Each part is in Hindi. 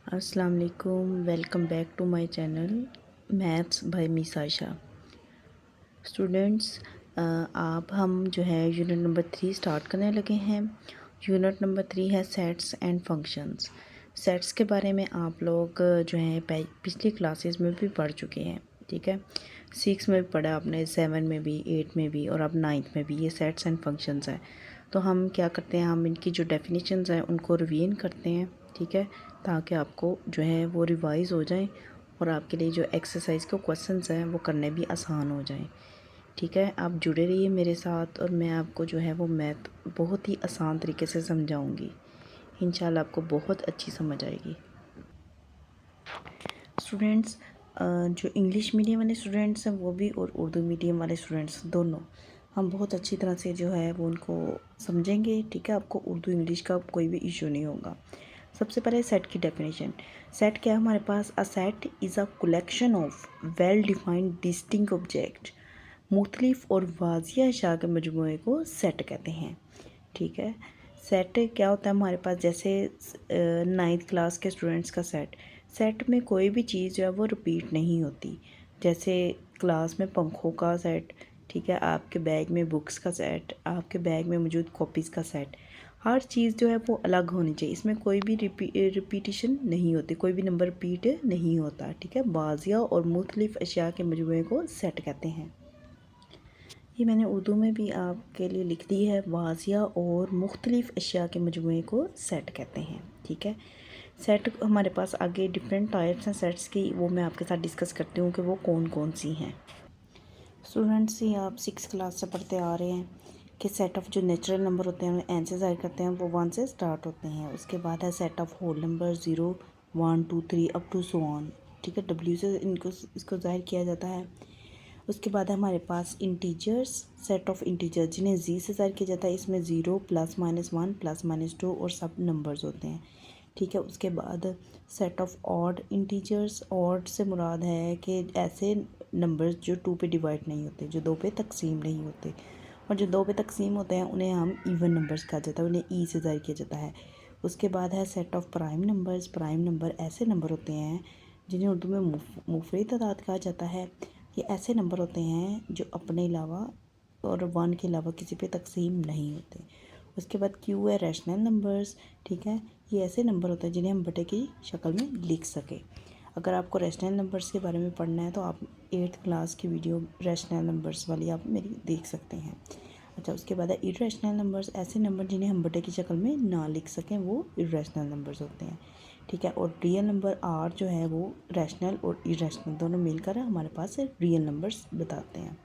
अस्सलाम वालेकुम, welcome back to my channel maths by miss Ayesha. Students, आप हम जो है यूनिट नंबर 3 स्टार्ट करने लगे हैं। यूनिट नंबर 3 है सेट्स एंड फंक्शंस। सेट्स के बारे में आप लोग जो है पिछली क्लासेस में भी पढ़ चुके हैं, ठीक है। 6 में भी पढ़ा आपने, 7 में भी, 8 में भी और अब 9th में भी ये सेट्स एंड फंक्शंस है। तो हम क्या करते हैं, हम इनकी जो डेफिनेशंस हैं उनको रिवीन करते हैं, ठीक है, ताकि आपको जो है वो रिवाइज़ हो जाए और आपके लिए जो एक्सरसाइज के क्वेश्चंस हैं वो करने भी आसान हो जाएं। ठीक है, आप जुड़े रहिए मेरे साथ और मैं आपको जो है वो मैथ बहुत ही आसान तरीके से समझाऊंगी। इंशाल्लाह आपको बहुत अच्छी समझ आएगी। स्टूडेंट्स, जो इंग्लिश मीडियम वाले स्टूडेंट्स हैं वो भी और उर्दू मीडियम वाले स्टूडेंट्स दोनों हम बहुत अच्छी तरह से जो है वो उनको समझेंगे, ठीक है। आपको उर्दू इंग्लिश का कोई भी इशू नहीं होगा। सबसे पहले सेट की डेफिनेशन। सेट क्या है हमारे पास? A set is a collection of well defined distinct object. मुख्तलिफ और वाजिया अशया के मजमूए को सेट कहते हैं, ठीक है। सेट क्या होता है हमारे पास? जैसे 9th क्लास के स्टूडेंट्स का सेट में कोई भी चीज़ जो है वो रिपीट नहीं होती। जैसे क्लास में पंखों का सेट, ठीक है, आपके बैग में बुक्स का सेट, आपके बैग में मौजूद कॉपीज़ का सेट, हर चीज़ जो है वो अलग होनी चाहिए। इसमें कोई भी रिपीटिशन नहीं होती, कोई भी नंबर रिपीट नहीं होता, ठीक है। वाजिया और मुख्तलिफ अशिया के मजमूए को सेट कहते हैं। ये मैंने उर्दू में भी आपके लिए लिख दी है, वाजिया और मुख्तलिफ अशिया के मजमूए को सेट कहते हैं, ठीक है। सेट हमारे पास आगे डिफरेंट टाइप्स हैं सेट्स की, वो मैं आपके साथ डिस्कस करती हूँ कि वो कौन कौन सी हैं। स्टूडेंट्स, ये आप 6 क्लास से पढ़ते आ रहे हैं कि सेट ऑफ जो नेचुरल नंबर होते हैं उन्हें एन से ज़ाहिर करते हैं, वो 1 से स्टार्ट होते हैं। उसके बाद है set of whole number 0 1 2 3 up to so on, ठीक है, W से इसको ज़ाहिर किया जाता है। उसके बाद है हमारे पास इंटीजर्स, सेट ऑफ इंटीजर्स जिन्हें जी से ज़ाहिर किया जाता है। इसमें 0 +-1 +-2 और सब नंबर्स होते हैं, ठीक है। उसके बाद set of odd integers. Odd से मुराद है कि ऐसे नंबर्स जो 2 पे डिवाइड नहीं होते, जो 2 पे तकसीम नहीं होते, और जो 2 पे तकसीम होते हैं उन्हें हम इवन नंबर्स कहा जाता है, उन्हें ई से ज़ाहिर किया जाता है। उसके बाद है set of prime numbers. Prime number ऐसे नंबर होते हैं जिन्हें उर्दू में मुफरद तादाद कहा जाता है। ये ऐसे नंबर होते हैं जो अपने अलावा और 1 के अलावा किसी पे तकसीम नहीं होते। उसके बाद क्यू है रैशनल नंबर्स, ठीक है। ये ऐसे नंबर होते हैं जिन्हें हम बटे की शक्ल में लिख सकें। अगर आपको रैशनल नंबर्स के बारे में पढ़ना है तो आप 8th क्लास की वीडियो रैशनल नंबर्स वाली आप मेरी देख सकते हैं। अच्छा, उसके बाद है इरेशनल नंबर्स। ऐसे नंबर जिन्हें हम बटे की शक्ल में ना लिख सकें वो इरेशनल नंबर्स होते हैं, ठीक है। और रियल नंबर आर जो है वो रैशनल और इरेशनल दोनों मिलकर हमारे पास रियल नंबर्स बताते हैं।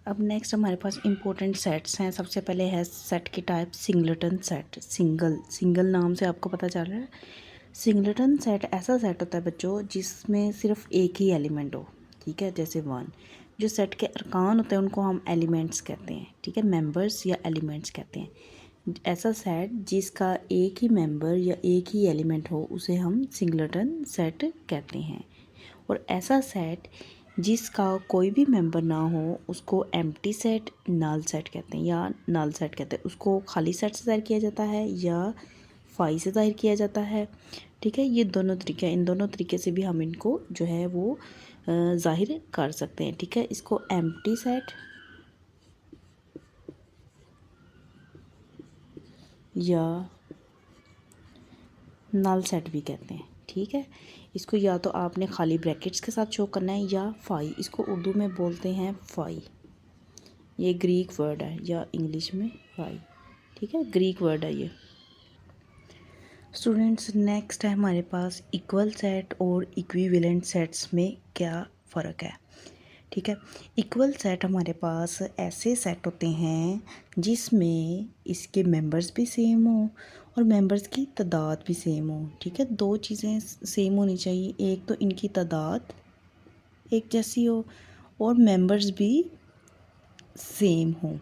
अब नेक्स्ट हमारे पास इंपॉर्टेंट सेट्स हैं। सबसे पहले है सेट की टाइप सिंगलेटन सेट। सिंगल नाम से आपको पता चल रहा है। सिंगलेटन सेट ऐसा सेट होता है बच्चों जिसमें सिर्फ एक ही एलिमेंट हो, ठीक है, जैसे 1। जो सेट के अरकान होते हैं उनको हम एलिमेंट्स कहते हैं, ठीक है, मेंबर्स या एलिमेंट्स कहते हैं। ऐसा सेट जिसका एक ही मेंबर या एक ही एलिमेंट हो उसे हम सिंगलेटन सेट कहते हैं। और ऐसा सेट जिसका कोई भी मेंबर ना हो उसको एम्प्टी सेट, नल सेट कहते हैं या नल सेट कहते हैं। उसको खाली सेट से ज़ाहिर किया जाता है या फाई से ज़ाहिर किया जाता है, ठीक है। ये दोनों तरीके, इन दोनों तरीके से भी हम इनको जो है वो ज़ाहिर कर सकते हैं, ठीक है। इसको एम्प्टी सेट या नल सेट भी कहते हैं, ठीक है। इसको या तो आपने खाली ब्रैकेट्स के साथ शो करना है या फाई, इसको उर्दू में बोलते हैं फाई। ये ग्रीक वर्ड है या इंग्लिश में फाई, ठीक है, ग्रीक वर्ड है ये। स्टूडेंट्स, नेक्स्ट है हमारे पास इक्वल सेट और इक्विवेलेंट सेट्स में क्या फ़र्क है, ठीक है। इक्वल सेट हमारे पास ऐसे सेट होते हैं जिसमें इसके मेंबर्स भी सेम हो और मेंबर्स की तादाद भी सेम हो, ठीक है। दो चीज़ें सेम होनी चाहिए, एक तो इनकी तादाद एक जैसी हो और मेंबर्स भी सेम हो,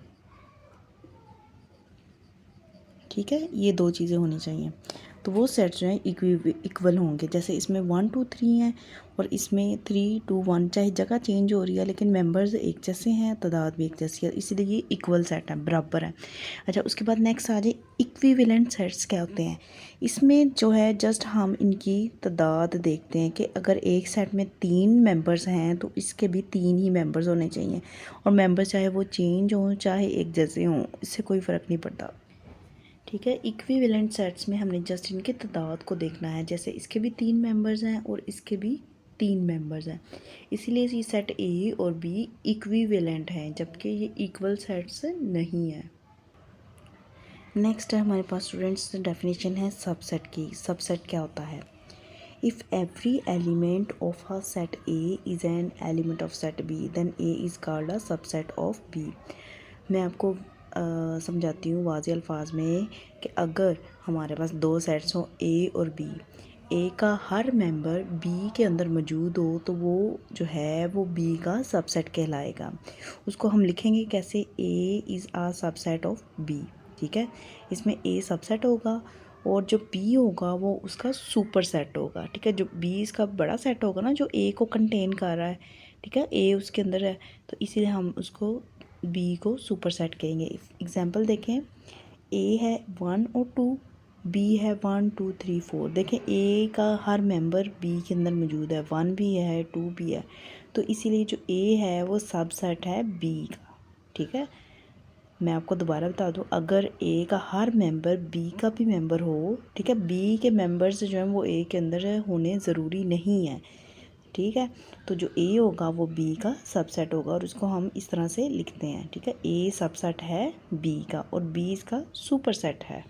ठीक है। ये दो चीज़ें होनी चाहिए। तो वो सेट्स जो हैं इक्वल होंगे। जैसे इसमें 1 2 3 हैं और इसमें 3 2 1, चाहे जगह चेंज हो रही है लेकिन मेंबर्स एक जैसे हैं, तादाद भी एक जैसी है, इसीलिए ये इक्वल सेट है, बराबर है। अच्छा, उसके बाद नेक्स्ट आ जाए इक्विवेलेंट सेट्स क्या होते हैं। इसमें जो है जस्ट हम इनकी तादाद देखते हैं कि अगर एक सेट में 3 मेंबर्स हैं तो इसके भी 3 ही मेंबर्स होने चाहिए, और मेंबर्स चाहे वो चेंज हों चाहे एक जैसे हों, इससे कोई फ़र्क नहीं पड़ता। ठीक है, इक्विवेलेंट सेट्स में हमने जस्ट इनके तादाद को देखना है। जैसे इसके भी 3 मेंबर्स हैं और इसके भी 3 मेंबर्स हैं, इसीलिए ये सेट ए और बी इक्विवेलेंट हैं, जबकि ये इक्वल सेट्स नहीं है। नेक्स्ट है हमारे पास स्टूडेंट्स डेफिनेशन है सबसेट की। सबसेट क्या होता है? If every element of a set A is an element of set B then A is called a subset of B. मैं आपको समझाती हूँ वाज़े अल्फाज में कि अगर हमारे पास 2 सेट्स हों ए और बी, ए का हर मेंबर बी के अंदर मौजूद हो तो वो जो है वो बी का सबसेट कहलाएगा। उसको हम लिखेंगे कैसे? A is a subset of B. ठीक है, इसमें ए सबसेट होगा और जो बी होगा वो उसका सुपर सेट होगा। ठीक है, जो बी इसका बड़ा सेट होगा ना, जो ए को कंटेन कर रहा है, ठीक है, ए उसके अंदर है, तो इसीलिए हम उसको बी को सुपर सेट कहेंगे। एग्जाम्पल देखें, ए है 1 और 2, बी है 1 2 3 4। देखें ए का हर मेंबर बी के अंदर मौजूद है, 1 भी है 2 भी है, तो इसीलिए जो ए है वो सबसेट है बी का। ठीक है, मैं आपको दोबारा बता दूं, अगर ए का हर मेंबर बी का भी मेंबर हो, ठीक है, बी के मेंबर्स जो हैं वो ए के अंदर होने ज़रूरी नहीं है। ठीक है, तो जो ए होगा वो बी का सबसेट होगा और उसको हम इस तरह से लिखते हैं। ठीक है, ए सबसेट है बी का और बी इसका सुपर सेट है।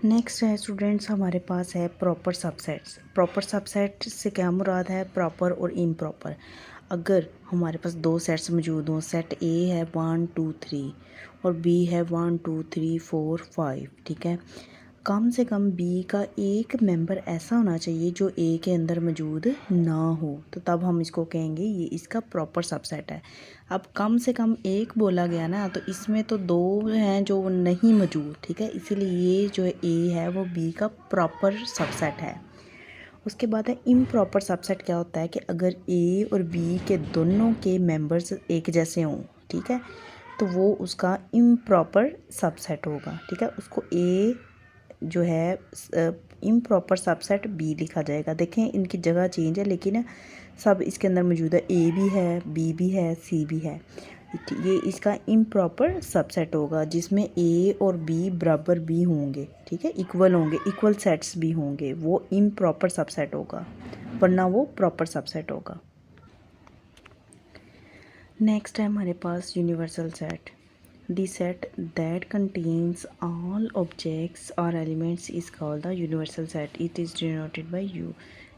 नेक्स्ट है स्टूडेंट्स हमारे पास है प्रॉपर सबसेट्स। प्रॉपर सबसेट से क्या मुराद है? प्रॉपर और इम्प्रॉपर। अगर हमारे पास 2 सेट्स मौजूद हों, सेट ए है 1 2 3 और बी है 1 2 3 4 5, ठीक है, कम से कम बी का एक मेंबर ऐसा होना चाहिए जो ए के अंदर मौजूद ना हो, तो तब हम इसको कहेंगे ये इसका प्रॉपर सबसेट है। अब कम से कम एक बोला गया ना, तो इसमें तो 2 हैं जो नहीं मौजूद। ठीक है, इसीलिए ये जो ए है वो बी का प्रॉपर सबसेट है। उसके बाद है इम्प्रॉपर सबसेट। क्या होता है कि अगर ए और बी के दोनों के मेंबर्स एक जैसे हों, ठीक है, तो वो उसका इम्प्रॉपर सबसेट होगा। ठीक है, उसको ए जो है इम्प्रॉपर सबसेट बी लिखा जाएगा। देखें इनकी जगह चेंज है लेकिन सब इसके अंदर मौजूद है, ए भी है, बी भी है, सी भी है। ये इसका इम्प्रॉपर सबसेट होगा जिसमें ए और बी बराबर भी होंगे। ठीक है, इक्वल होंगे, इक्वल सेट्स भी होंगे, वो इम्प्रॉपर सबसेट होगा, वरना वो प्रॉपर सबसेट होगा। नेक्स्ट है हमारे पास universal set. The set that contains all objects or elements is called the universal set. It is denoted by U.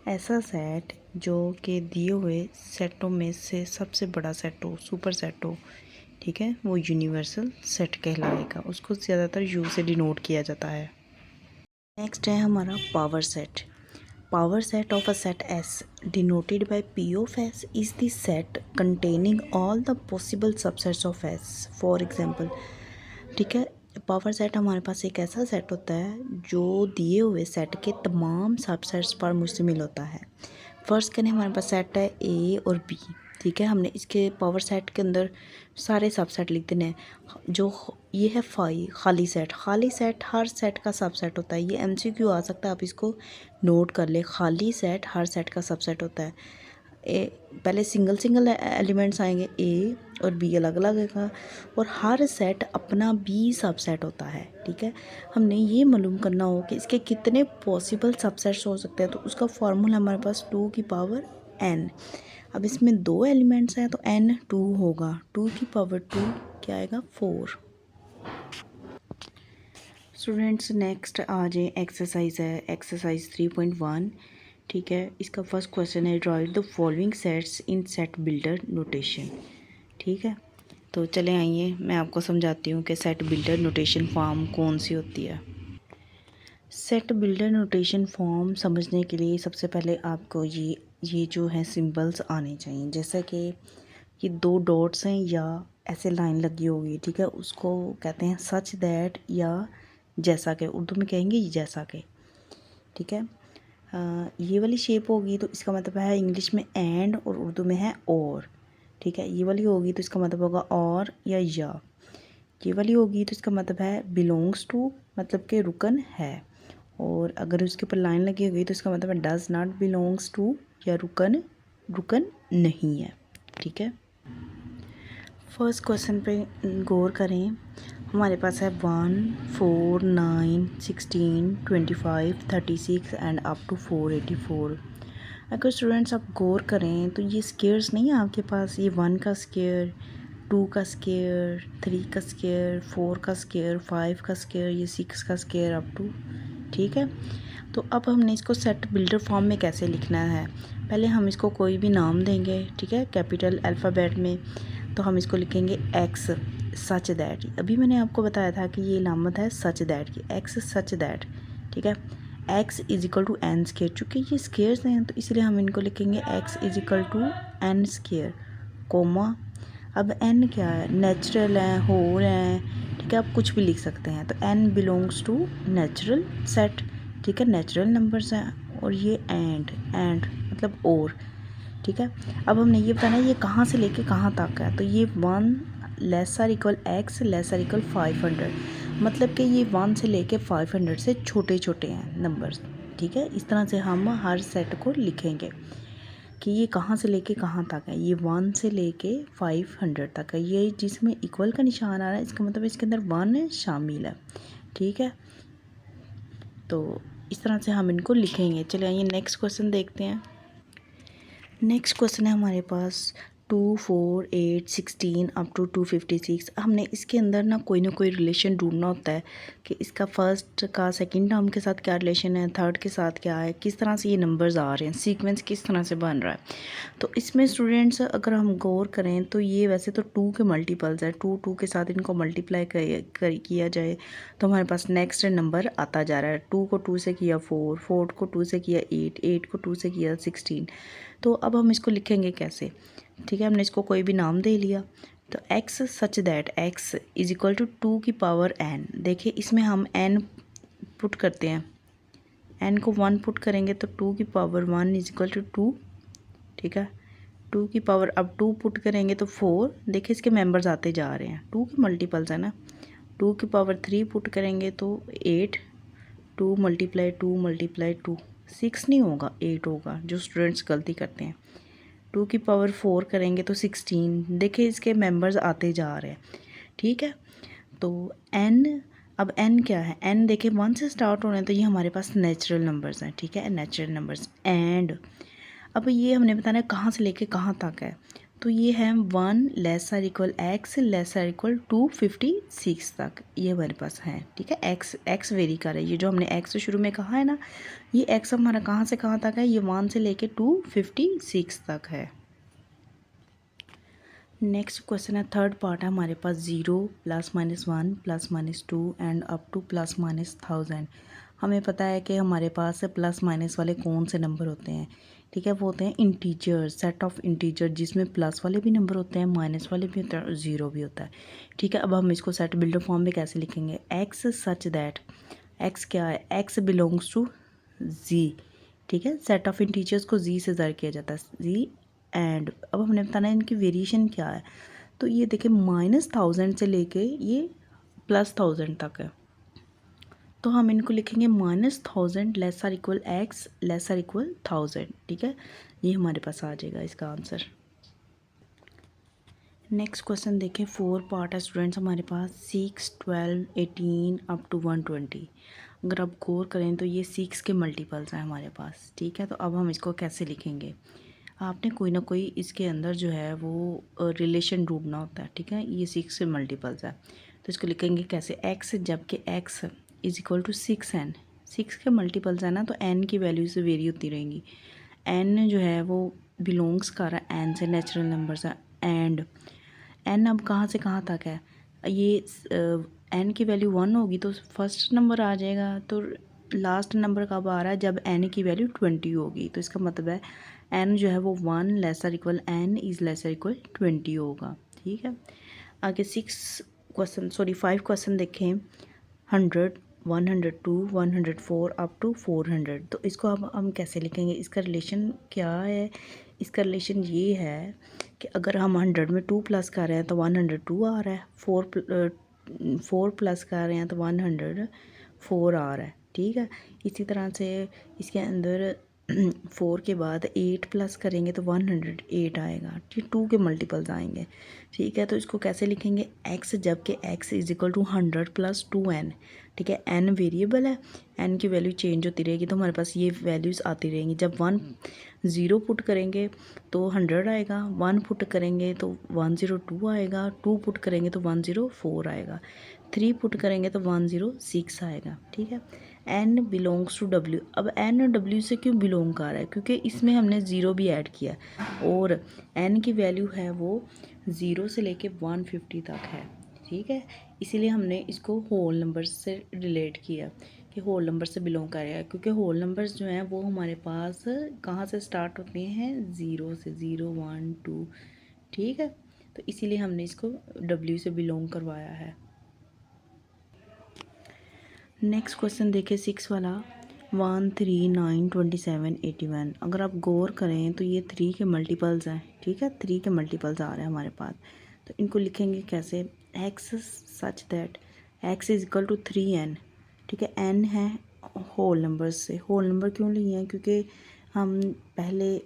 ऐसा सेट जो कि दिए हुए सेटों में से सबसे बड़ा सेट हो, सुपर सेट हो, ठीक है, वो यूनिवर्सल सेट कहलाएगा। उसको ज़्यादातर यू से डिनोट किया जाता है। नेक्स्ट है हमारा power set. Power set of a set S denoted by P of S is the set containing all the possible subsets of S. For example, ठीक है, पावर सेट हमारे पास एक ऐसा सेट होता है जो दिए हुए सेट के तमाम सबसेट्स पर मुश्तमिल होता है। फर्स्ट करें, हमारे पास सेट है ए और बी। ठीक है, हमने इसके पावर सेट के अंदर सारे सबसेट लिख देने हैं। जो ये है खाली सेट। खाली सेट हर सेट का सबसेट होता है। ये एमसीक्यू आ सकता है, आप इसको नोट कर ले। खाली सेट हर सेट का सबसेट होता है। पहले सिंगल एलिमेंट्स आएंगे, ए और बी अलग अलग है, और हर सेट अपना बी सबसेट होता है। ठीक है, हमने ये मालूम करना हो कि इसके कितने पॉसिबल सबसेट्स हो सकते हैं, तो उसका फार्मूला हमारे पास 2 की पावर n। अब इसमें 2 एलिमेंट्स हैं तो n 2 होगा, 2 की पावर 2 क्या आएगा? 4। स्टूडेंट्स नेक्स्ट आ जाए, एक्सरसाइज है, एक्सरसाइज 3.1। ठीक है, इसका फर्स्ट क्वेश्चन है right the following sets in set builder notation. ठीक है, तो चले आइए मैं आपको समझाती हूँ कि सेट बिल्डर नोटेशन फॉर्म कौन सी होती है। सेट बिल्डर नोटेशन फॉर्म समझने के लिए सबसे पहले आपको ये जो है सिंबल्स आने चाहिए। जैसा कि ये 2 डॉट्स हैं या ऐसे लाइन लगी होगी, ठीक है, उसको कहते हैं सच दैट या जैसा के, उर्दू में कहेंगे जैसा के, ठीक है। ये वाली शेप होगी तो इसका मतलब है इंग्लिश में एंड और उर्दू में है और, ठीक है। ये वाली होगी तो इसका मतलब होगा और या। ये वाली होगी तो इसका मतलब है बिलोंग्स टू, मतलब कि रुकन है। और अगर उसके ऊपर लाइन लगी होगी तो इसका मतलब है डज नॉट बिलोंग्स टू, या रुकन रुकन नहीं है, ठीक है। फर्स्ट क्वेश्चन पे गौर करें। हमारे पास है 1, 4, 9, 16, 25, 36 एंड अप टू 484। अगर स्टूडेंट्स आप गौर करें तो ये स्केयर्स नहीं है आपके पास, ये 1 का स्केयर, 2 का स्केयर, 3 का स्केयर, 4 का स्केयर, 5 का स्केयर, ये 6 का स्केयर अप टू, ठीक है। तो अब हमने इसको सेट बिल्डर फॉर्म में कैसे लिखना है। पहले हम इसको कोई भी नाम देंगे, ठीक है, कैपिटल अल्फ़ाबेट में। तो हम इसको लिखेंगे एक्स सच दैट। अभी मैंने आपको बताया था कि ये अलामत है सच दैट की, एक्स सच दैट, ठीक है। X is equal to n square, चूँकि ये स्केयर्स हैं तो इसलिए हम इनको लिखेंगे x is equal to n square, comma. अब एन क्या है, नेचुरल है, होल है, ठीक है, आप कुछ भी लिख सकते हैं। तो n belongs to natural set, ठीक है, नेचुरल नंबर्स हैं। और ये एंड मतलब और, ठीक है। अब हमने ये बताना है ये कहाँ से लेके कहाँ तक है। तो ये 1 lesser equal x lesser equal 500, मतलब कि ये 1 से लेके 500 से छोटे छोटे हैं नंबर्स, ठीक है। इस तरह से हम हर सेट को लिखेंगे कि ये कहाँ से लेके कहाँ तक है। ये 1 से लेके 500 तक है। ये जिसमें इक्वल का निशान आ रहा है इसका मतलब इसके अंदर 1 शामिल है, ठीक है। तो इस तरह से हम इनको लिखेंगे। चलिए आइए नेक्स्ट क्वेश्चन देखते हैं। नेक्स्ट क्वेश्चन है हमारे पास 2, 4, 8, 16 अप टू 256। हमने इसके अंदर ना कोई रिलेशन ढूंढना होता है कि इसका फर्स्ट का सेकंड टर्म के साथ क्या रिलेशन है, थर्ड के साथ क्या है, किस तरह से ये नंबर्स आ रहे हैं, सीक्वेंस किस तरह से बन रहा है। तो इसमें स्टूडेंट्स अगर हम गौर करें तो ये वैसे तो 2 के मल्टीपल्स है, 2 के साथ इनको मल्टीप्लाई किया जाए तो हमारे पास नेक्स्ट नंबर आता जा रहा है। 2 को 2 से किया 4, 4 को 2 से किया 8, 8 को 2 से किया 16। तो अब हम इसको लिखेंगे कैसे, ठीक है। हमने इसको कोई भी नाम दे लिया। तो x such that x is equal to 2 की पावर एन। देखिए इसमें हम एन पुट करते हैं, एन को 1 पुट करेंगे तो 2 की पावर 1 इज इक्वल टू 2, ठीक है। 2 की पावर अब 2 पुट करेंगे तो 4। देखिए इसके मेंबर्स आते जा रहे हैं, 2 के मल्टीपल्स है ना। 2 की पावर 3 पुट करेंगे तो 8, 2 मल्टीप्लाई 2 मल्टीप्लाई 2, 6 नहीं होगा 8 होगा, जो स्टूडेंट्स गलती करते हैं। 2 की पावर 4 करेंगे तो 16। देखिए इसके मेंबर्स आते जा रहे हैं, ठीक है। तो n, अब n क्या है, n देखिए 1 से स्टार्ट हो रहे हैं तो ये हमारे पास नेचुरल नंबर्स हैं, ठीक है, नेचुरल नंबर्स। एंड अब ये हमने बताना है कहाँ से लेके कहाँ तक है। तो ये है 1 lesser equal x lesser equal 256 तक ये हमारे पास है, ठीक है। एक्स वेरी कर रहा है, ये जो हमने एक्स शुरू में कहा है ना, ये एक्स हमारा कहाँ से कहाँ तक है, ये 1 से लेके 256 तक है। नेक्स्ट क्वेश्चन है, थर्ड पार्ट है हमारे पास 0 +-1 +-2 एंड अप टू +-1000। हमें पता है कि हमारे पास प्लस माइनस वाले कौन से नंबर होते हैं, ठीक है। वो होते हैं इंटीजर, सेट ऑफ इंटीजर, जिसमें प्लस वाले भी नंबर होते हैं, माइनस वाले भी होते हैं और ज़ीरो भी होता है, ठीक है। अब हम इसको सेट बिल्डर फॉर्म में कैसे लिखेंगे, एक्स सच दैट, एक्स क्या है, एक्स बिलोंग्स टू जी, ठीक है। सेट ऑफ इंटीजर्स को जी से ज़ाहिर किया जाता है, जी। एंड अब हमने बताना है इनकी वेरिएशन क्या है। तो ये देखिए -1000 से लेके ये +1000 तक है। तो हम इनको लिखेंगे -1000 lesser equal x lesser equal 1000, ठीक है। ये हमारे पास आ जाएगा इसका आंसर। नेक्स्ट क्वेश्चन देखें, 4 पार्ट है स्टूडेंट्स हमारे पास 6, 12, 18 अप टू 120। अगर आप गौर करें तो ये 6 के मल्टीपल्स हैं हमारे पास, ठीक है। तो अब हम इसको कैसे लिखेंगे, आपने कोई ना कोई इसके अंदर जो है वो रिलेशन ढूंढना होता है, ठीक है। ये 6 के मल्टीपल्स है तो इसको लिखेंगे कैसे, एक्स जबकि x is equal to 6n। 6 के मल्टीपल्स है ना तो n की वैल्यू से वेरी होती रहेंगी। n जो है वो बिलोंग्स कर रहा है n से, नेचुरल नंबर्स है। एंड n अब कहाँ से कहाँ तक है, ये n की वैल्यू 1 होगी तो फर्स्ट नंबर आ जाएगा। तो लास्ट नंबर कब आ रहा है, जब n की वैल्यू 20 होगी। तो इसका मतलब है n जो है वो 1 lesser equal n is lesser equal 20 होगा, ठीक है। आगे 5 क्वेश्चन देखें, 100, 102, 104 अप टू 400। तो इसको अब हम कैसे लिखेंगे, इसका रिलेशन क्या है? इसका रिलेशन ये है कि अगर हम 100 में 2 प्लस कर रहे हैं तो 102 आ रहा है, 4 प्लस कर रहे हैं तो 104 आ रहा है। ठीक है, इसी तरह से इसके अंदर 4 के बाद 8 प्लस करेंगे तो 108 आएगा। ठीक, 2 के मल्टीपल्स आएंगे। ठीक है, तो इसको कैसे लिखेंगे, x, जबकि x is equal to 100 plus 2n। ठीक है, n वेरिएबल है, n की वैल्यू चेंज होती रहेगी तो हमारे पास ये वैल्यूज़ आती रहेंगी। जब 0 पुट करेंगे तो 100 आएगा, 1 पुट करेंगे तो 102 आएगा, 2 पुट करेंगे तो 104 आएगा, 3 पुट करेंगे तो 106 आएगा। ठीक है, n बिलोंग्स टू w। अब n w से क्यों बिलोंग कर रहा है, क्योंकि इसमें हमने ज़ीरो भी ऐड किया और n की वैल्यू है वो 0 से लेके 150 तक है। ठीक है, इसीलिए हमने इसको होल नंबर से रिलेट किया कि होल नंबर से बिलोंग कर रहा है, क्योंकि होल नंबर्स जो हैं वो हमारे पास कहाँ से स्टार्ट होते हैं, 0 से, 0 1 2। ठीक है, तो इसीलिए हमने इसको w से बिलोंग करवाया है। नेक्स्ट क्वेश्चन देखिए 6 वाला, 1 3 9 27 81। अगर आप गौर करें तो ये 3 के मल्टीपल्स हैं। ठीक है, 3 के मल्टीपल्स आ रहे हैं हमारे पास, तो इनको लिखेंगे कैसे, x such that x is equal to 3n। ठीक है, n है होल नंबर से। होल नंबर क्यों लिए हैं, क्योंकि हम पहले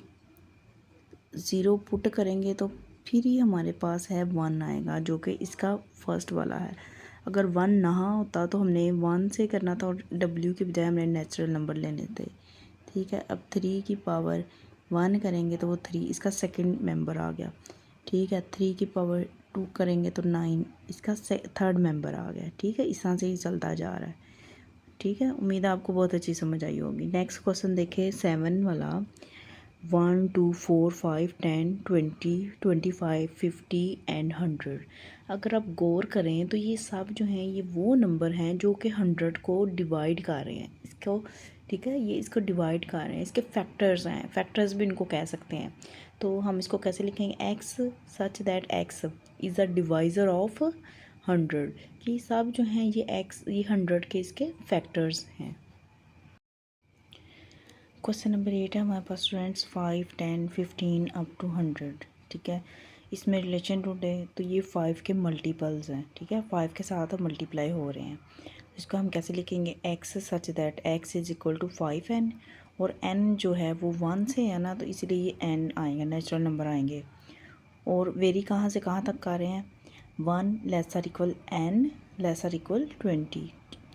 0 पुट करेंगे तो फिर ही हमारे पास है 1 आएगा, जो कि इसका फर्स्ट वाला है। अगर 1 ना होता तो हमने 1 से करना था और w के बजाय हमने नेचुरल नंबर लेने थे। ठीक है, अब 3 की पावर 1 करेंगे तो वो 3 इसका सेकंड मेंबर आ गया। ठीक है, 3 की पावर 2 करेंगे तो 9 इसका थर्ड मेंबर आ गया। ठीक है, इस तरह से ही चलता जा रहा है। ठीक है, उम्मीद है आपको बहुत अच्छी समझ आई होगी। नेक्स्ट क्वेश्चन देखें 7 वाला, 1 2 4 5 10 20 25 50 एंड 100। अगर आप गौर करें तो ये सब जो हैं ये वो नंबर हैं जो कि 100 को डिवाइड कर रहे हैं इसको। ठीक है, ये इसको डिवाइड कर रहे हैं, इसके फैक्टर्स हैं, फैक्टर्स भी इनको कह सकते हैं। तो हम इसको कैसे लिखेंगे, x such that x is a divisor of 100। कि सब जो हैं ये x, ये 100 के इसके फैक्टर्स हैं। क्वेश्चन नंबर 8 है हमारे पास स्टूडेंट्स, 5 10 15 अप टू 100। ठीक है, इसमें रिलेशन टू डे तो ये 5 के मल्टीपल्स हैं। ठीक है, 5 के साथ मल्टीप्लाई हो रहे हैं। इसको हम कैसे लिखेंगे, x such that x is equal to 5n, और n जो है वो 1 से है ना, तो इसीलिए ये n आएगा, नेचुरल नंबर आएंगे। और वेरी कहाँ से कहाँ तक कर रहे हैं, 1 lesser equal n lesser equal 20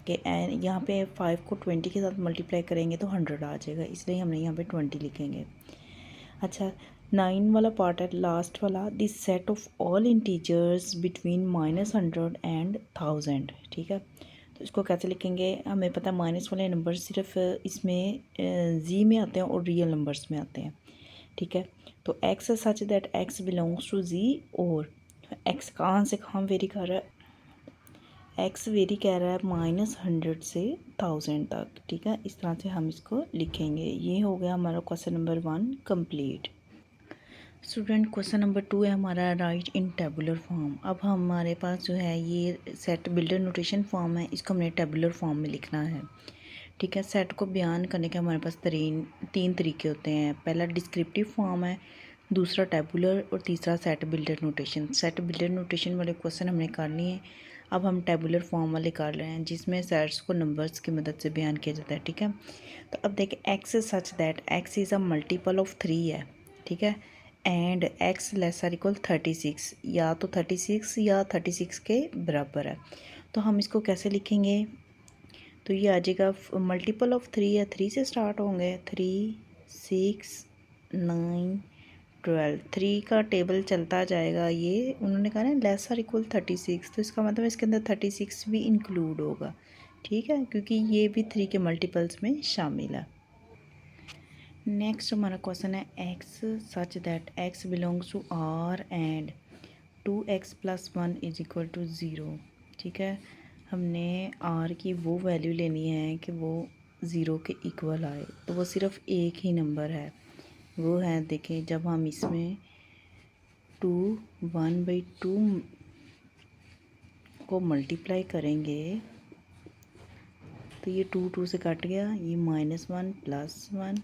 के एन, यहाँ पे 5 को 20 के साथ मल्टीप्लाई करेंगे तो 100 आ जाएगा, इसलिए हमने यहाँ पे 20 लिखेंगे। अच्छा, 9 वाला पार्ट है लास्ट वाला, this set of all integers between -100 and 1000। ठीक है, तो इसको कैसे लिखेंगे, हमें पता है माइनस वाले नंबर सिर्फ इसमें जी में आते हैं और रियल नंबर्स में आते हैं। ठीक है, तो x such that x belongs to G, और x कहाँ से कहाँ वेरी कर रहा है, एक्स वेरी कह रहा है -100 से 1000 तक। ठीक है, इस तरह से हम इसको लिखेंगे। ये हो गया हमारा question number 1 complete. Student question number 2 है हमारा, राइट इन टेबुलर फॉर्म। अब हमारे पास जो है ये सेट बिल्डर नोटेशन फॉर्म है, इसको हमने टेबुलर फॉर्म में लिखना है। ठीक है, सेट को बयान करने के हमारे पास तीन तरीके होते हैं। पहला डिस्क्रिप्टिव फॉर्म है, दूसरा टेबुलर, और तीसरा set builder notation. Set builder notation वाले क्वेश्चन हमने करनी है। अब हम टेबुलर फॉर्म वाले कर रहे हैं जिसमें सेट्स को नंबर्स की मदद से बयान किया जाता है। ठीक है, तो अब देखिए x such that x is a multiple of 3 है। ठीक है, एंड एक्स लेसर इक्वल 36, या तो 36 या 36 के बराबर है। तो हम इसको कैसे लिखेंगे, तो ये आ जाएगा मल्टीपल ऑफ 3 है, 3 से स्टार्ट होंगे, 3 6 9 12, 3 का टेबल चलता जाएगा। ये उन्होंने कहा ना लेसर इक्वल 36, तो इसका मतलब इसके अंदर 36 भी इंक्लूड होगा। ठीक है, क्योंकि ये भी 3 के मल्टीपल्स में शामिल है। नेक्स्ट हमारा क्वेश्चन है, x such that x belongs to R and 2x + 1 is equal to 0। ठीक है, हमने आर की वो वैल्यू लेनी है कि वो 0 के इक्वल आए, तो वो सिर्फ एक ही नंबर है, वो है देखें जब हम इसमें 2 1/2 को मल्टीप्लाई करेंगे तो ये 2 2 से कट गया, ये -1 +1,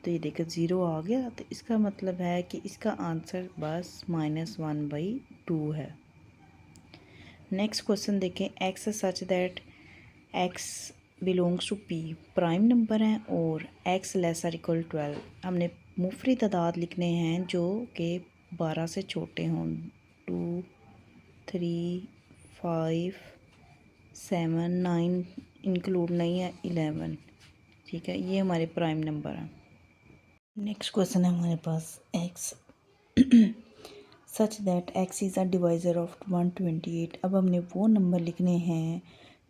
तो ये देखो 0 आ गया। तो इसका मतलब है कि इसका आंसर बस -1/2 है। नेक्स्ट क्वेश्चन देखें, x such that x belongs to p prime number है और x लेसर इक्वल 12। हमने मुफरी तादाद लिखने हैं जो कि 12 से छोटे हों। 2 3 5 7 9 इंक्लूड नहीं है 11। ठीक है, ये हमारे प्राइम नंबर हैं। नेक्स्ट क्वेश्चन है हमारे पास x such that x is a divisor of 128। अब हमने वो नंबर लिखने हैं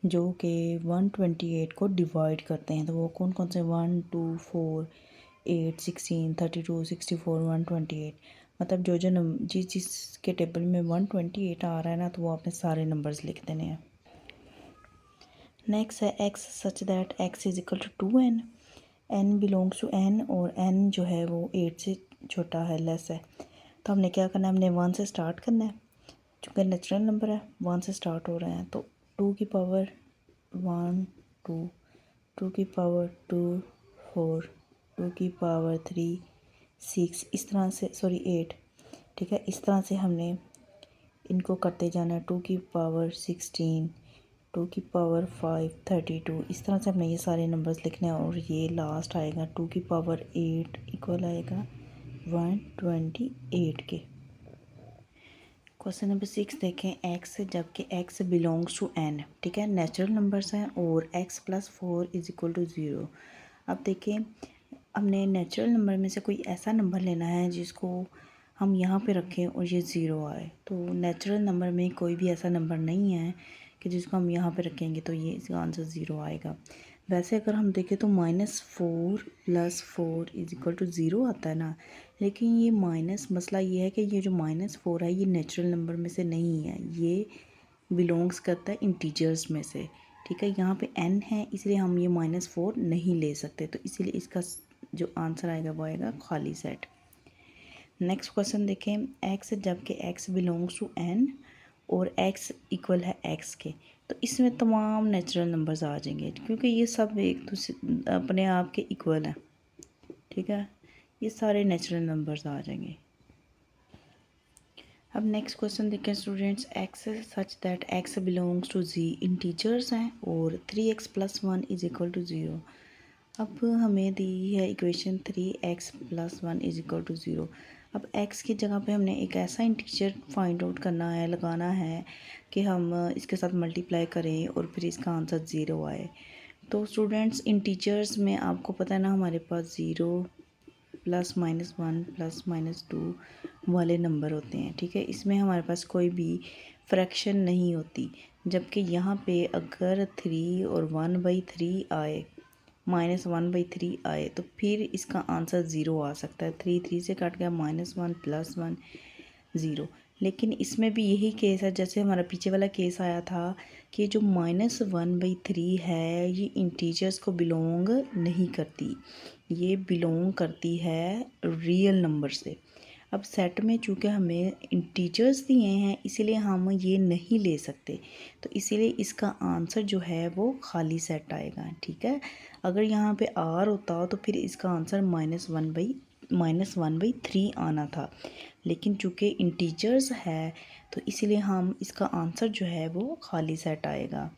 जो कि 128 को डिवाइड करते हैं। तो वो कौन कौन से 1 2 4 8 16 32 64 128। मतलब जो जिस के टेबल में 128 आ रहा है ना, तो वो आपने सारे नंबर्स लिख देने हैं। नेक्स्ट है x such that x is equal to 2n। n belongs to n और n जो है वो 8 से छोटा है, लेस है। तो हमने क्या करना है, हमने 1 से स्टार्ट करना है। चूँकि नेचुरल नंबर है 1 से स्टार्ट हो रहे हैं, तो 2 की पावर 1 2, 2 की पावर 2 4, 2 की पावर 3 6, इस तरह से 8। ठीक है, इस तरह से हमने इनको करते जाना है। 2 की पावर 16, 2 की पावर 5 32, इस तरह से हमने ये सारे नंबर्स लिखने हैं। और ये लास्ट आएगा 2 की पावर 8 इक्वल आएगा 128 के। क्वेश्चन नंबर 6 देखें, x जबकि x बिलोंग्स टू n। ठीक है, नेचुरल नंबर्स हैं और x + 4 इज इक्वल टू 0। अब देखिए, हमने नेचुरल नंबर में से कोई ऐसा नंबर लेना है जिसको हम यहाँ पे रखें और ये 0 आए। तो नेचुरल नंबर में कोई भी ऐसा नंबर नहीं है कि जिसको हम यहाँ पे रखेंगे तो ये इसका आंसर 0 आएगा। वैसे अगर हम देखें तो -4 + 4 इज इक्वल टू 0 आता है ना, लेकिन ये माइनस मसला ये है कि ये जो -4 है ये नेचुरल नंबर में से नहीं है, ये बिलोंग्स करता है इंटीजर्स में से। ठीक है, यहाँ पे n है इसलिए हम ये -4 नहीं ले सकते, तो इसीलिए इसका जो आंसर आएगा वो आएगा खाली सेट। नेक्स्ट क्वेश्चन देखें, x जबकि x बिलोंग्स टू n और x इक्वल है x के। तो इसमें तमाम नेचुरल नंबर्स आ जाएंगे क्योंकि ये सब एक दूसरे अपने आप के इक्वल हैं। ठीक है, ये सारे नेचुरल नंबर्स आ जाएंगे। अब नेक्स्ट क्वेश्चन देखें students, x such that x belongs to z integers हैं और 3x + 1 इज इक्वल टू 0। अब हमें दी है equation 3x + 1 is equal to 0। अब x की जगह पे हमने एक ऐसा इंटीजर फाइंड आउट करना है, लगाना है कि हम इसके साथ मल्टीप्लाई करें और फिर इसका आंसर 0 आए। तो स्टूडेंट्स इंटीजर्स में आपको पता है ना, हमारे पास 0 +-1 +-2 वाले नंबर होते हैं। ठीक है, इसमें हमारे पास कोई भी फ्रैक्शन नहीं होती। जबकि यहाँ पे अगर 3 और 1/3 आए, -1/3 आए, तो फिर इसका आंसर 0 आ सकता है। 3 3 से कट गया, -1 +1 0। लेकिन इसमें भी यही केस है जैसे हमारा पीछे वाला केस आया था कि जो -1/3 है ये इंटीजर्स को बिलोंग नहीं करती, ये बिलोंग करती है रियल नंबर से। अब सेट में चूँकि हमें इंटीजर्स दिए हैं इसीलिए हम ये नहीं ले सकते, तो इसीलिए इसका आंसर जो है वो खाली सेट आएगा। ठीक है, अगर यहाँ पे R होता तो फिर इसका आंसर -1/3 आना था, लेकिन चूँकि इंटीजर्स है तो इसीलिए हम इसका आंसर जो है वो खाली सेट आएगा।